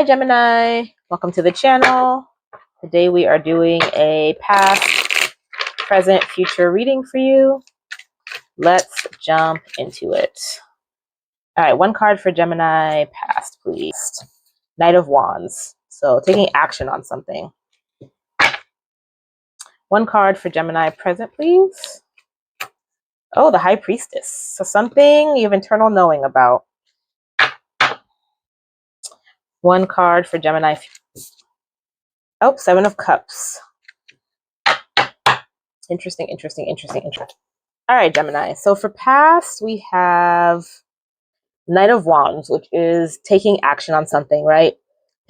Hi Gemini, welcome to the channel. Today we are doing a past, present, future reading for you. Let's jump into it. All right, one card for Gemini past, please. Knight of Wands, so taking action on something. One card for Gemini present, please. Oh, the High Priestess, so something you have internal knowing about. One card for Gemini. Oh, Seven of Cups. Interesting. All right, Gemini. So for past, we have Knight of Wands, which is taking action on something, right?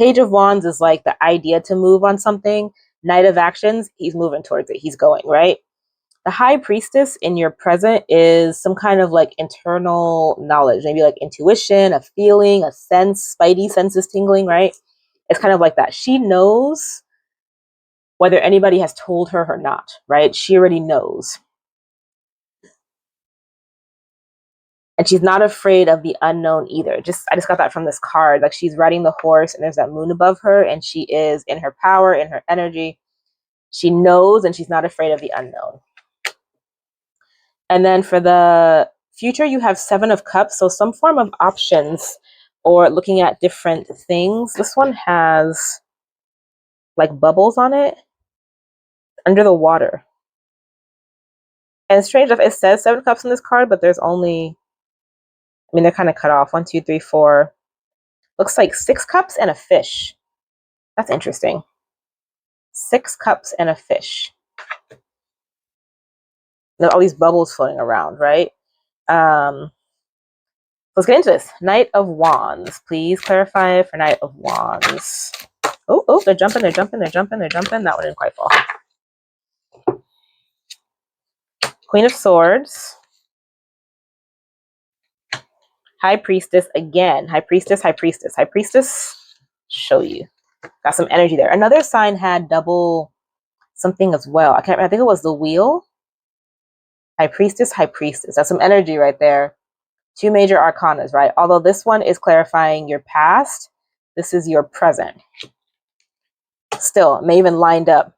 Page of Wands is like the idea to move on something. Knight of Actions, he's moving towards it. He's going, right? The High Priestess in your present is some kind of like internal knowledge, maybe like intuition, a feeling, a sense, spidey senses tingling, right? It's kind of like that. She knows whether anybody has told her or not, right? She already knows. And she's not afraid of the unknown either. I just got that from this card. Like she's riding the horse and there's that moon above her and she is in her power, in her energy. She knows and she's not afraid of the unknown. And then for the future, you have Seven of Cups. So some form of options or looking at different things. This one has like bubbles on it under the water. And it's strange enough, it says Seven of Cups on this card, but there's only, I mean, they're kind of cut off. 1, 2, 3, 4. Looks like 6 cups and a fish. That's interesting. 6 cups and a fish. There are all these bubbles floating around, right? Let's get into this. Knight of Wands. Please clarify for Knight of Wands. Oh, they're jumping. That one didn't quite fall. Queen of Swords. High Priestess again. High Priestess. Show you. Got some energy there. Another sign had double something as well. I think it was the wheel. High Priestess. That's some energy right there. 2 major arcanas, right? Although this one is clarifying your past, this is your present. Still, it may even lined up.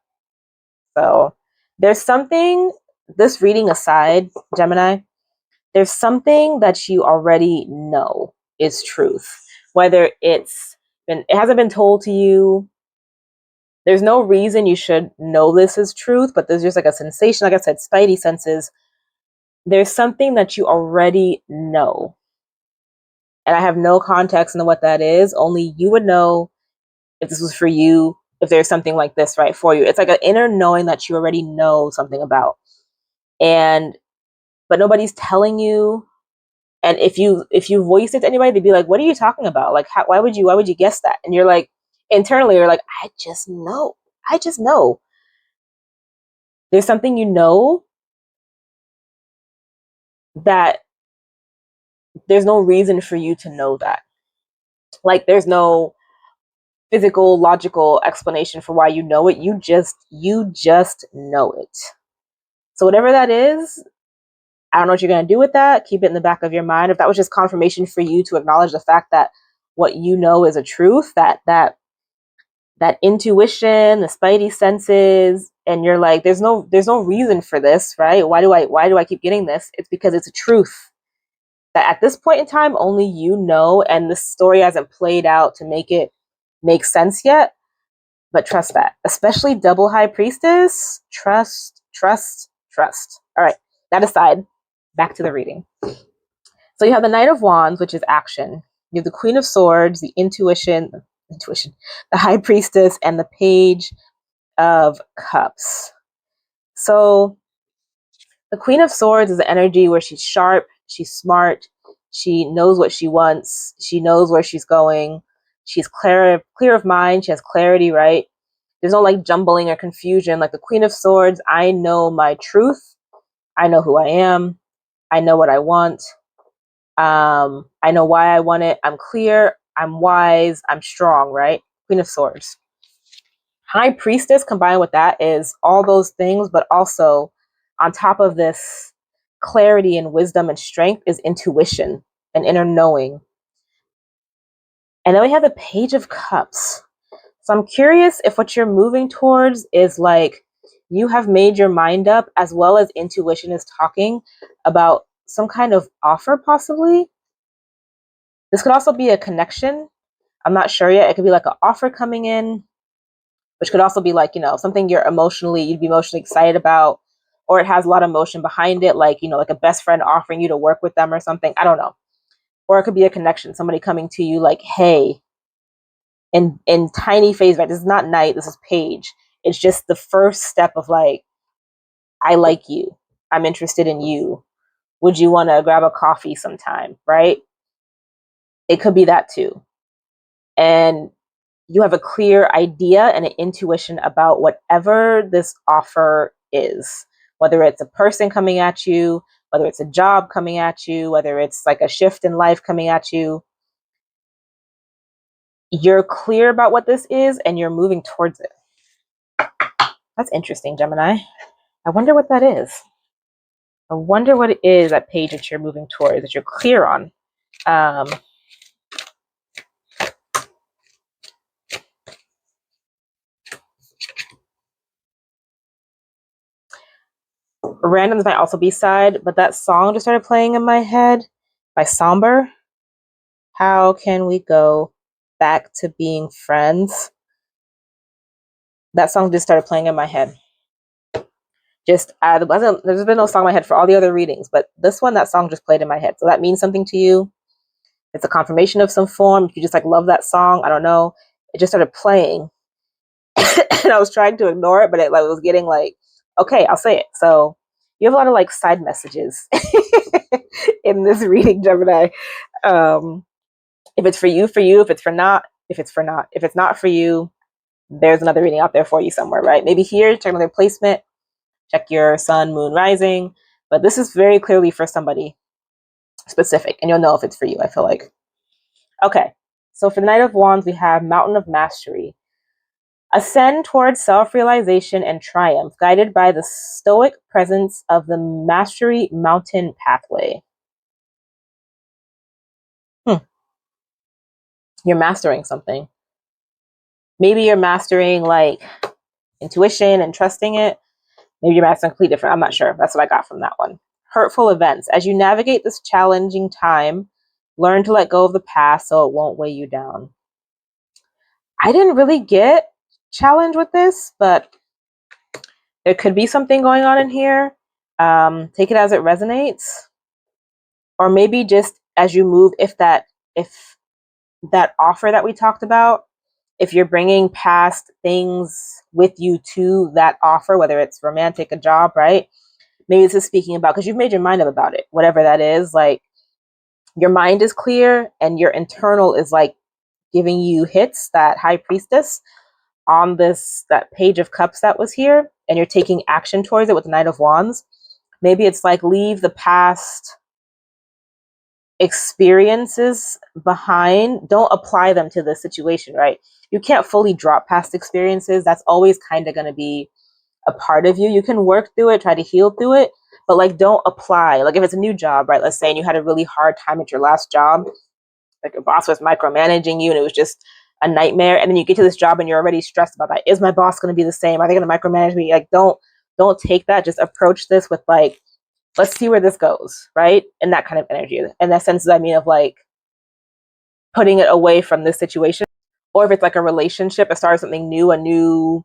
So there's something, this reading aside, Gemini, there's something that you already know is truth. Whether it hasn't been told to you, there's no reason you should know this is truth, but there's just like a sensation, like I said, spidey senses. There's something that you already know. And I have no context into what that is. Only you would know if this was for you, if there's something like this right for you. It's like an inner knowing that you already know something about. But nobody's telling you. And if you voice it to anybody, they'd be like, what are you talking about? Like, why would you guess that? And you're like, internally, you're like, I just know. There's something you know that there's no reason for you to know that. Like, there's no physical, logical explanation for why you know it. You just know it. So whatever that is, I don't know what you're going to do with that. Keep it in the back of your mind. If that was just confirmation for you to acknowledge the fact that what you know is a truth, that intuition, the spidey senses, and you're like, there's no reason for this, right? Why do I keep getting this? It's because it's a truth that at this point in time, only you know, and the story hasn't played out to make it make sense yet. But trust that, especially double High Priestess, trust. All right, that aside, back to the reading. So you have the Knight of Wands, which is action. You have the Queen of Swords, the intuition, the High Priestess, and the Page of Cups. So the Queen of Swords is the energy where she's sharp, she's smart, she knows what she wants, she knows where she's going, she's clear of mind, she has clarity, right? There's no like jumbling or confusion. Like the Queen of Swords, I know my truth, I know who I am, I know what I want, I know why I want it, I'm clear, I'm wise, I'm strong, right? Queen of Swords. High Priestess combined with that is all those things, but also on top of this clarity and wisdom and strength is intuition and inner knowing. And then we have the Page of Cups. So I'm curious if what you're moving towards is like you have made your mind up, as well as intuition is talking about some kind of offer, possibly. This could also be a connection. I'm not sure yet. It could be like an offer coming in, which could also be like, you know, something you'd be emotionally excited about, or it has a lot of emotion behind it, like, you know, like a best friend offering you to work with them or something. I don't know. Or it could be a connection, somebody coming to you like, hey, in tiny phase, right? This is not night, this is page. It's just the first step of like, I like you, I'm interested in you, would you want to grab a coffee sometime, right? It could be that too. And you have a clear idea and an intuition about whatever this offer is, whether it's a person coming at you, whether it's a job coming at you, whether it's like a shift in life coming at you. You're clear about what this is and you're moving towards it. That's interesting, Gemini. I wonder what that is. I wonder what it is, that page that you're moving towards, that you're clear on. Randoms might also be side, but that song just started playing in my head by Somber. How can we go back to being friends? That song just started playing in my head. Just there's been no song in my head for all the other readings, but this one, that song just played in my head. So that means something to you. It's a confirmation of some form. If you just like love that song, I don't know. It just started playing, and I was trying to ignore it, but it like was getting like, okay, I'll say it. So you have a lot of like side messages in this reading, Gemini. If it's for you, for you. If it's not for you, there's another reading out there for you somewhere, right? Maybe here, check another placement, check your sun, moon, rising. But this is very clearly for somebody specific, and you'll know if it's for you, I feel like. Okay, so for the Knight of Wands, we have Mountain of Mastery. Ascend towards self-realization and triumph, guided by the stoic presence of the Mastery Mountain pathway. You're mastering something. Maybe you're mastering like intuition and trusting it. Maybe you're mastering completely different. I'm not sure. That's what I got from that one. Hurtful events. As you navigate this challenging time, learn to let go of the past so it won't weigh you down. I didn't really get challenged with this, but there could be something going on in here. Take it as it resonates. Or maybe just as you move, if that offer that we talked about, if you're bringing past things with you to that offer, whether it's romantic, a job, right? Maybe this is speaking about, because you've made your mind up about it, whatever that is, like your mind is clear and your internal is like giving you hits, that High Priestess on that Page of Cups that was here, and you're taking action towards it with the Knight of Wands. Maybe it's like leave the past experiences behind. Don't apply them to this situation, right? You can't fully drop past experiences. That's always kind of going to be a part of you. You can work through it, try to heal through it, but like don't apply. Like if it's a new job, right? Let's say, and you had a really hard time at your last job, like your boss was micromanaging you and it was just a nightmare, and then you get to this job and you're already stressed about that. Is my boss going to be the same? Are they going to micromanage me? Like don't take that. Just approach this with like, let's see where this goes, right? And that kind of energy. And that sense, I mean, of like putting it away from this situation. Or if it's like a relationship, it starts something new, a new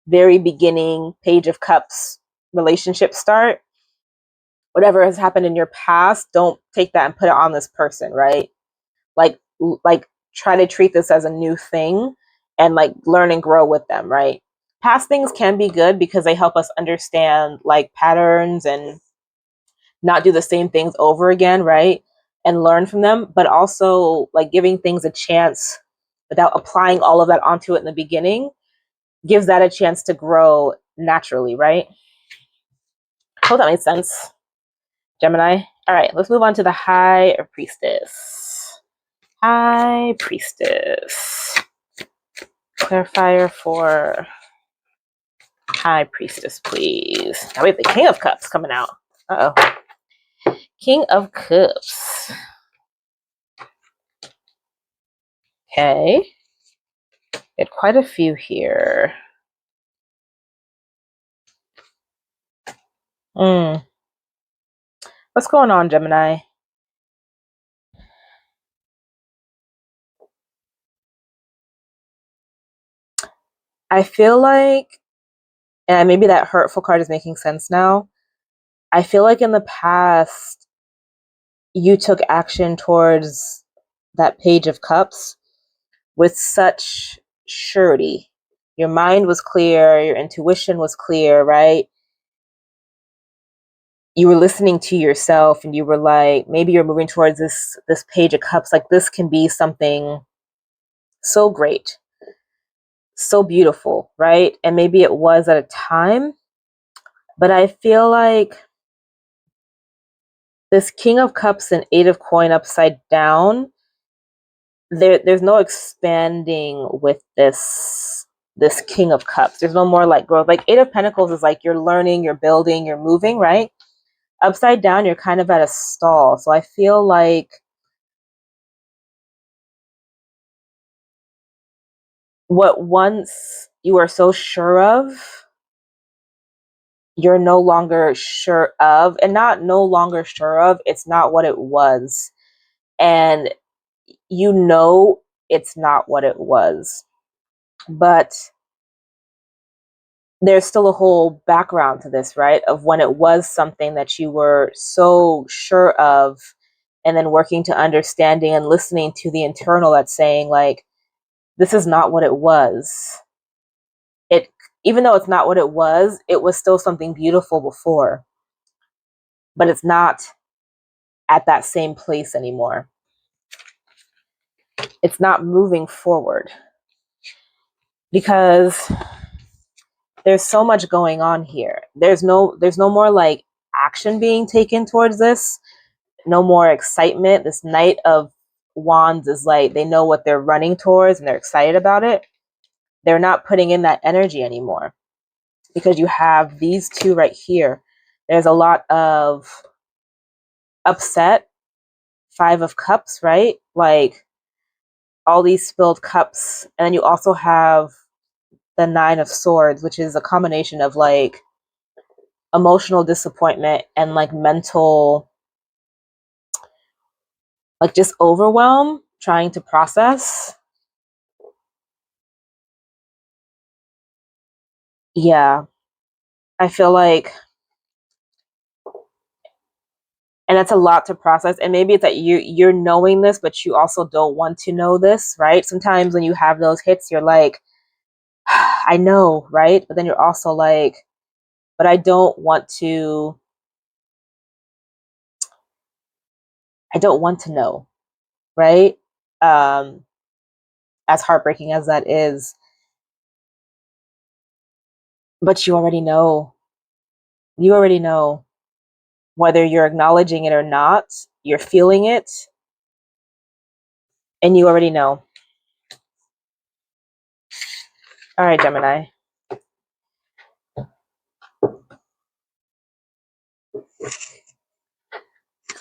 very beginning Page of Cups relationship start. Whatever has happened in your past, don't take that and put it on this person, right? Like try to treat this as a new thing and like learn and grow with them, right? Past things can be good because they help us understand like patterns and not do the same things over again, right? And learn from them, but also like giving things a chance without applying all of that onto it in the beginning gives that a chance to grow naturally, right? Hope that makes sense, Gemini. All right, let's move on to the High Priestess. High Priestess. Clarifier for High Priestess, please. Now we have the King of Cups coming out. King of Cups. Okay. Get quite a few here. What's going on, Gemini? I feel like, and maybe that hurtful card is making sense now. I feel like in the past, you took action towards that Page of Cups with such surety. Your mind was clear, your intuition was clear, right? You were listening to yourself and you were like, maybe you're moving towards this Page of Cups, like this can be something so great, so beautiful, right? And maybe it was at a time, but I feel like this King of Cups and Eight of Coin upside down, there's no expanding with this King of Cups. There's no more like growth. Like Eight of Pentacles is like you're learning, you're building, you're moving, right? Upside down, you're kind of at a stall. So I feel like what once you were so sure of, you're no longer sure of, and not no longer sure of, it's not what it was. And you know it's not what it was. But there's still a whole background to this, right? Of when it was something that you were so sure of, and then working to understanding and listening to the internal that's saying, like, this is not what it was. It, even though it's not what it was still something beautiful before, but it's not at that same place anymore. It's not moving forward because there's so much going on here. There's no more like action being taken towards this. No more excitement. This Knight of Wands is like they know what they're running towards and they're excited about it. They're not putting in that energy anymore because you have these two right here. There's a lot of upset. Five of Cups, right? Like all these spilled cups. And then you also have the Nine of Swords, which is a combination of like emotional disappointment and like mental, like just overwhelm, trying to process. Yeah, I feel like, and that's a lot to process. And maybe it's that you're knowing this, but you also don't want to know this, right? Sometimes when you have those hits, you're like, I know, right? But then you're also like, but I don't want to know, right? As heartbreaking as that is, but you already know. You already know whether you're acknowledging it or not. You're feeling it, and you already know. All right, Gemini.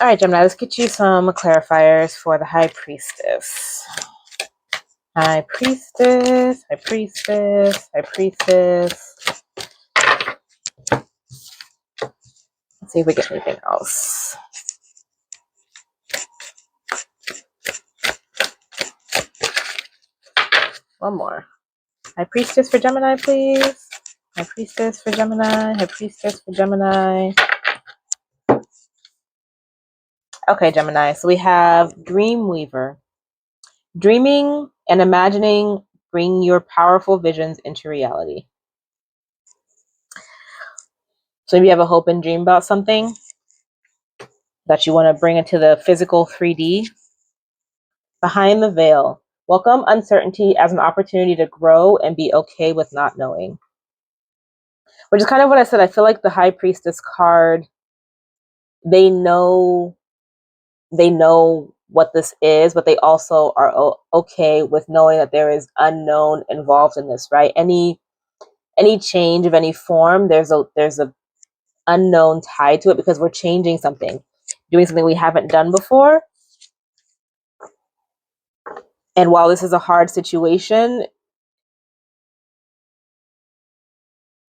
All right, Gemini, let's get you some clarifiers for the High Priestess. High Priestess, High Priestess, High Priestess. Let's see if we get anything else. One more. High Priestess for Gemini, please. High Priestess for Gemini. High Priestess for Gemini. Okay, Gemini. So we have Dreamweaver. Dreaming and imagining bring your powerful visions into reality. So maybe you have a hope and dream about something that you want to bring into the physical 3D. Behind the veil. Welcome uncertainty as an opportunity to grow and be okay with not knowing. Which is kind of what I said. I feel like the High Priestess card, they know what this is, but they also are okay with knowing that there is unknown involved in this, right? Any change of any form, there's a unknown tied to it because we're changing something, doing something we haven't done before. And while this is a hard situation,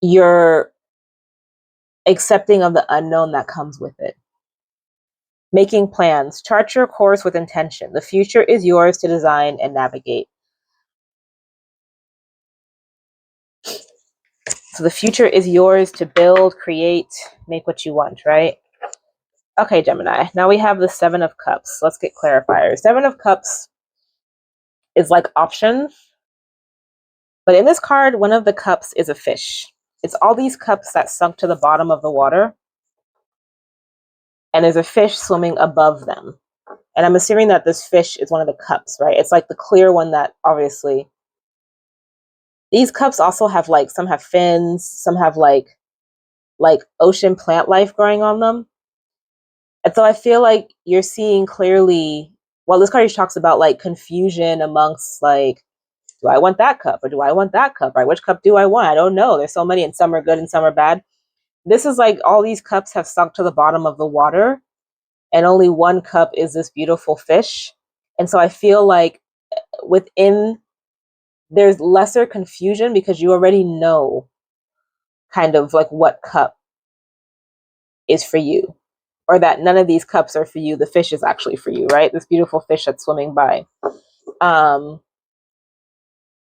you're accepting of the unknown that comes with it. Making plans. Chart your course with intention. The future is yours to design and navigate. So the future is yours to build, create, make what you want, right? Okay, Gemini. Now we have the Seven of Cups. Let's get clarifiers. Seven of Cups is like options. But in this card, one of the cups is a fish. It's all these cups that sunk to the bottom of the water. And there's a fish swimming above them. And I'm assuming that this fish is one of the cups, right? It's like the clear one that obviously... These cups also have like, some have fins, some have like ocean plant life growing on them. And so I feel like you're seeing clearly, well, this card talks about like confusion amongst like, do I want that cup or do I want that cup, right? Which cup do I want? I don't know. There's so many and some are good and some are bad. This is like all these cups have sunk to the bottom of the water and only one cup is this beautiful fish. And so I feel like within, there's lesser confusion because you already know kind of like what cup is for you, or that none of these cups are for you. The fish is actually for you, right? This beautiful fish that's swimming by. And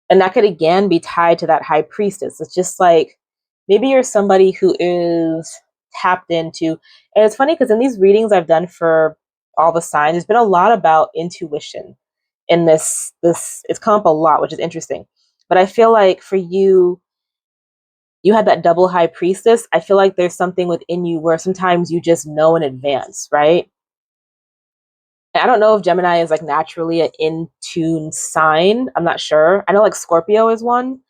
that could again be tied to that high priestess. It's just like, maybe you're somebody who is tapped into, and it's funny because in these readings I've done for all the signs, there's been a lot about intuition in this, it's come up a lot, which is interesting. But I feel like for you, you had that double high priestess. I feel like there's something within you where sometimes you just know in advance, right? And I don't know if Gemini is like naturally an in tune sign. I'm not sure. I know like Scorpio is one.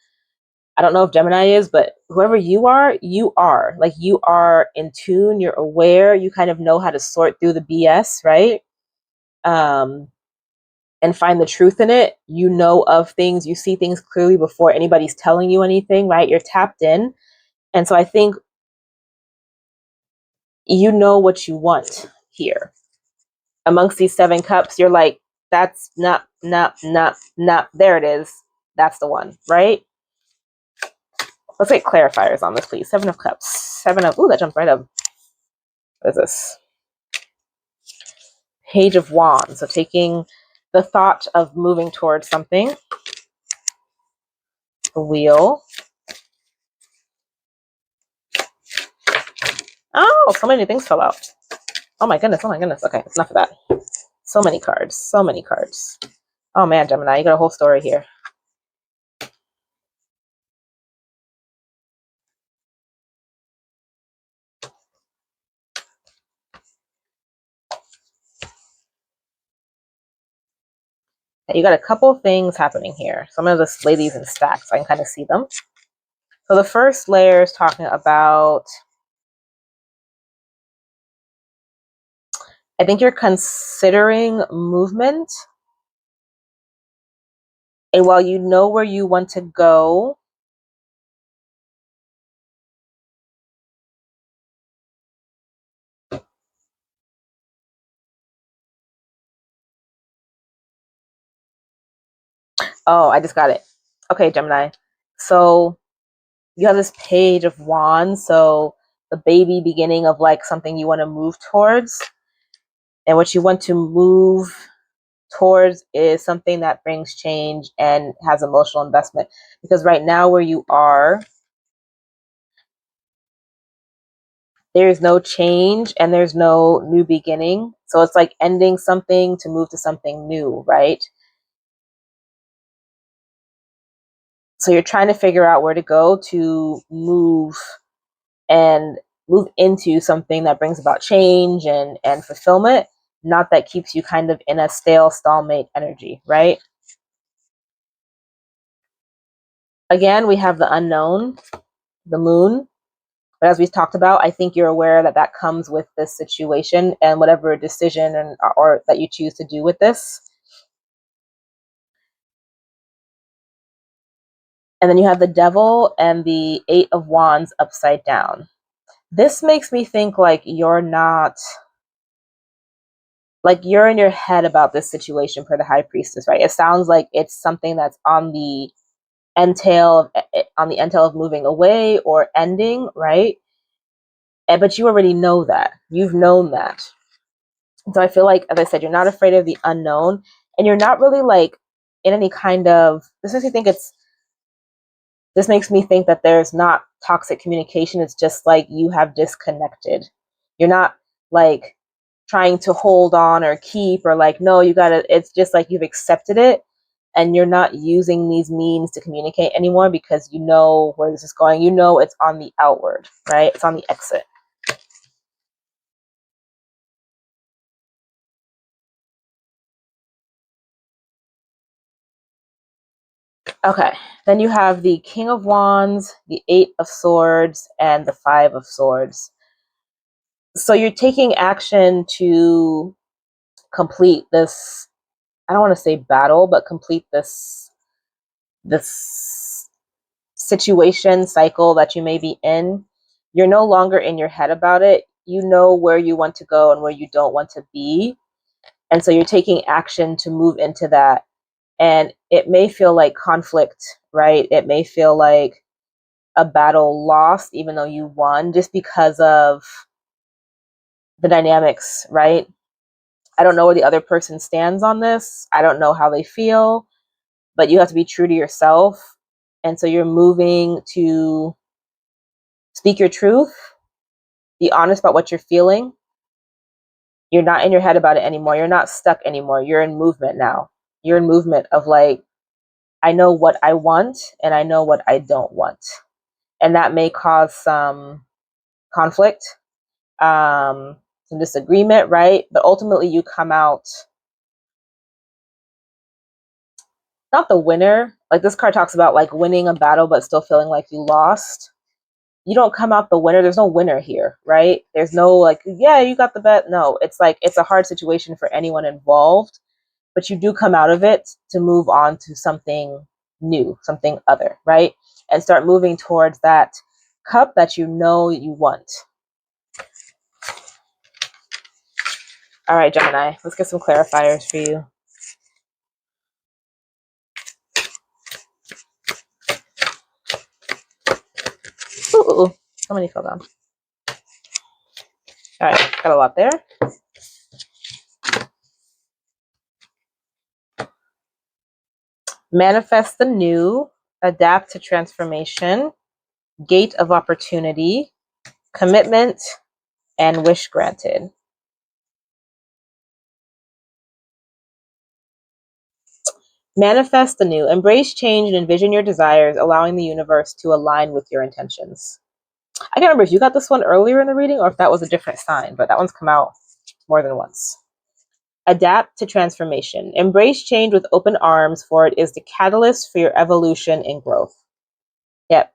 I don't know if Gemini is, but whoever you are like, you are in tune, you're aware, you kind of know how to sort through the BS, right? And find the truth in it. You know of things, you see things clearly before anybody's telling you anything, right? You're tapped in. And so I think you know what you want here. Amongst these seven cups, you're like, that's not, there it is. That's the one, right? Let's get clarifiers on this, please. Seven of Cups. Seven of, ooh, that jumped right up. What is this? Page of Wands. So taking the thought of moving towards something. The Wheel. Oh, so many things fell out. Oh my goodness, oh my goodness. Okay, it's enough of that. So many cards, so many cards. Oh man, Gemini, you got a whole story here. You got a couple things happening here. Some of the ladies in stacks, I can kind of see them. So the first layer is talking about, I think you're considering movement. And while you know where you want to go, oh, I just got it. Okay, Gemini. So you have this Page of Wands. So the baby beginning of like something you want to move towards. And what you want to move towards is something that brings change and has emotional investment. Because right now where you are, there's no change and there's no new beginning. So it's like ending something to move to something new, right? So you're trying to figure out where to go to move and move into something that brings about change and fulfillment, not that keeps you kind of in a stale stalemate energy, right? Again, we have the unknown, the moon. But as we've talked about, I think you're aware that that comes with this situation and whatever decision or that you choose to do with this. And then you have the Devil and the Eight of Wands upside down. This makes me think like you're not like you're in your head about this situation for the high priestess, right? It sounds like it's something that's on the entail of moving away or ending, right? But you already know that. You've known that. So I feel like, as I said, you're not afraid of the unknown, and you're not really like in any kind of, this makes me think that there's not toxic communication. It's just like you have disconnected. You're not like trying to hold on or keep or like, no, you gotta, it's just like you've accepted it, and you're not using these means to communicate anymore because you know where this is going. You know it's on the outward, right? It's on the exit. Okay, then you have the King of Wands, the Eight of Swords, and the Five of Swords. So you're taking action to complete this, I don't want to say battle, but complete this situation cycle that you may be in. You're no longer in your head about it. You know where you want to go and where you don't want to be. And so you're taking action to move into that. And it may feel like conflict, right? It may feel like a battle lost, even though you won, just because of the dynamics, right? I don't know where the other person stands on this. I don't know how they feel, but you have to be true to yourself. And so you're moving to speak your truth, be honest about what you're feeling. You're not in your head about it anymore. You're not stuck anymore. You're in movement now. You're in movement of like, I know what I want and I know what I don't want. And that may cause some conflict, some disagreement, right? But ultimately you come out not the winner. Like this card talks about like winning a battle but still feeling like you lost. You don't come out the winner. There's no winner here, right? There's no like, yeah, you got the bet. No, it's like it's a hard situation for anyone involved, but you do come out of it to move on to something new, something other, right? And start moving towards that cup that you know you want. All right, Gemini, let's get some clarifiers for you. Ooh, how many fell down? All right, got a lot there. Manifest the new, adapt to transformation, gate of opportunity, commitment, and wish granted. Manifest the new, embrace change and envision your desires, allowing the universe to align with your intentions. I can't remember if you got this one earlier in the reading or if that was a different sign, but that one's come out more than once. Adapt to transformation. Embrace change with open arms, for it is the catalyst for your evolution and growth. Yep.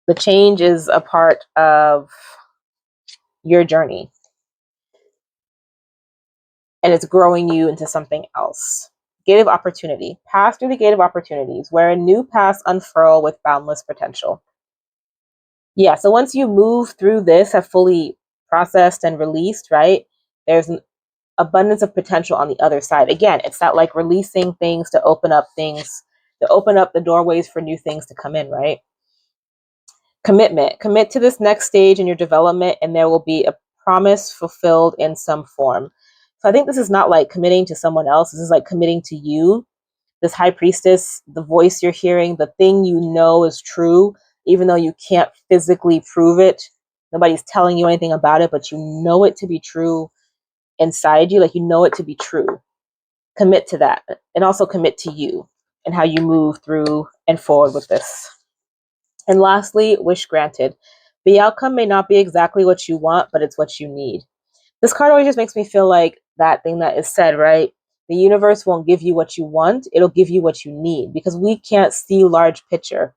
The change is a part of your journey. And it's growing you into something else. Gate of opportunity. Pass through the gate of opportunities, where a new paths unfurl with boundless potential. Yeah, so once you move through this, have fully processed and released, right? There's an abundance of potential on the other side. Again, it's not like releasing things to open up things, to open up the doorways for new things to come in, right? Commitment. Commit to this next stage in your development, and there will be a promise fulfilled in some form. So I think this is not like committing to someone else. This is like committing to you. This high priestess, the voice you're hearing, the thing you know is true, even though you can't physically prove it. Nobody's telling you anything about it, but you know it to be true inside you. Like you know it to be true. Commit to that, and also commit to you and how you move through and forward with this. And lastly, wish granted. The outcome may not be exactly what you want, but it's what you need. This card always just makes me feel like that thing that is said, right? The universe won't give you what you want. It'll give you what you need, because we can't see large picture.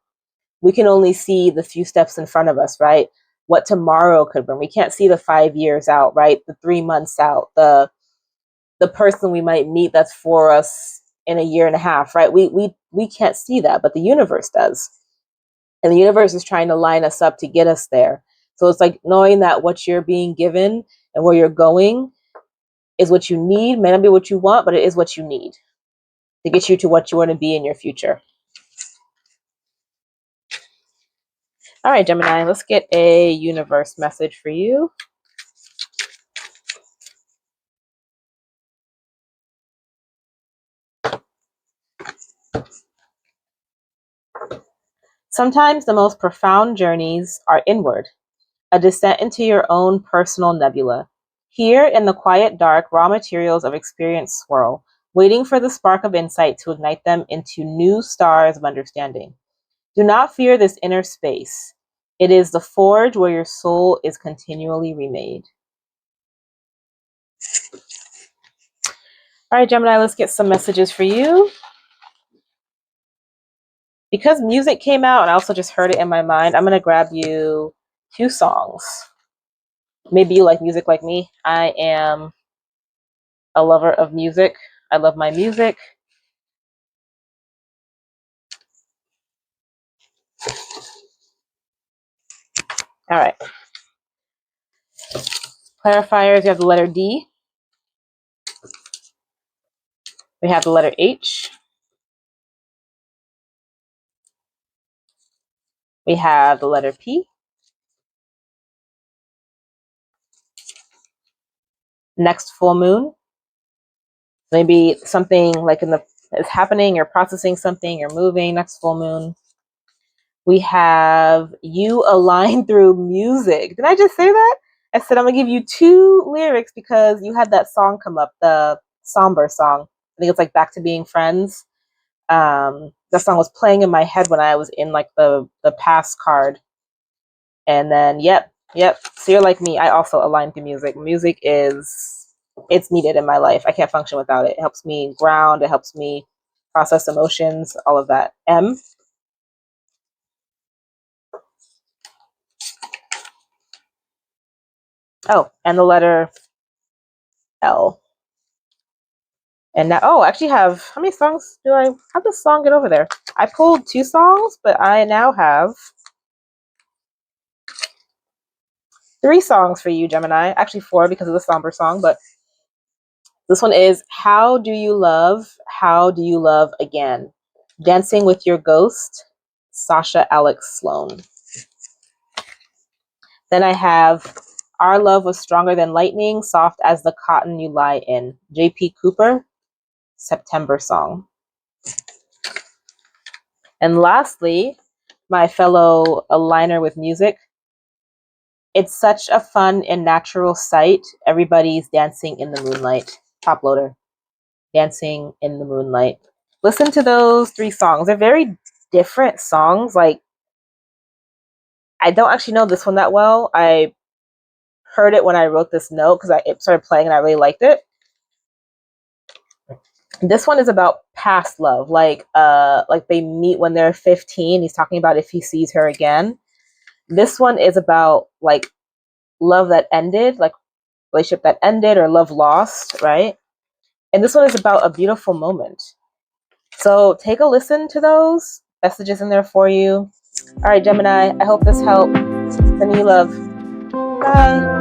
We can only see the few steps in front of us, right? What tomorrow could bring. We can't see the 5 years out, right? The 3 months out, the person we might meet that's for us in a year and a half, right? We can't see that, but the universe does. And the universe is trying to line us up to get us there. So it's like knowing that what you're being given and where you're going, is what you need. May not be what you want, but it is what you need to get you to what you want to be in your future. All right, Gemini, let's get a universe message for you. Sometimes the most profound journeys are inward, a descent into your own personal nebula. Here in the quiet dark, raw materials of experience swirl, waiting for the spark of insight to ignite them into new stars of understanding. Do not fear this inner space. It is the forge where your soul is continually remade. All right, Gemini, let's get some messages for you. Because music came out and I also just heard it in my mind, I'm going to grab you 2 songs. Maybe you like music like me. I am a lover of music. I love my music. All right. Clarifiers, you have the letter D. We have the letter H. We have the letter P. Next full moon. Maybe something like is happening, you're processing something, you're moving, next full moon. We have you aligned through music. Did I just say that? I said I'm gonna give you 2 lyrics because you had that song come up, the somber song. I think it's like Back to Being Friends. That song was playing in my head when I was in like the past card. And then yep. So you're like me. I also align through music. Music it's needed in my life. I can't function without it. It helps me ground, it helps me process emotions, all of that. M. Oh, and the letter L. And now, I actually have, how many songs do I, how does song get over there? I pulled 2 songs, but I now have 3 songs for you, Gemini. Actually 4 because of the somber song, but this one is How Do You Love Again? Dancing with Your Ghost, Sasha Alex Sloan. Then I have Our Love Was Stronger Than Lightning, Soft as the Cotton You Lie In, J.P. Cooper, September song. And lastly, my fellow aligner with music, it's such a fun and natural sight. Everybody's dancing in the moonlight. Top loader, Dancing in the Moonlight. Listen to those 3 songs. They're very different songs. Like, I don't actually know this one that well. I heard it when I wrote this note because it started playing and I really liked it. This one is about past love, like they meet when they're 15. He's talking about if he sees her again. This one is about like love that ended, like relationship that ended or love lost, right? And this one is about a beautiful moment. So take a listen to those messages in there for you. All right, Gemini, I hope this helped. Sending you love. Bye.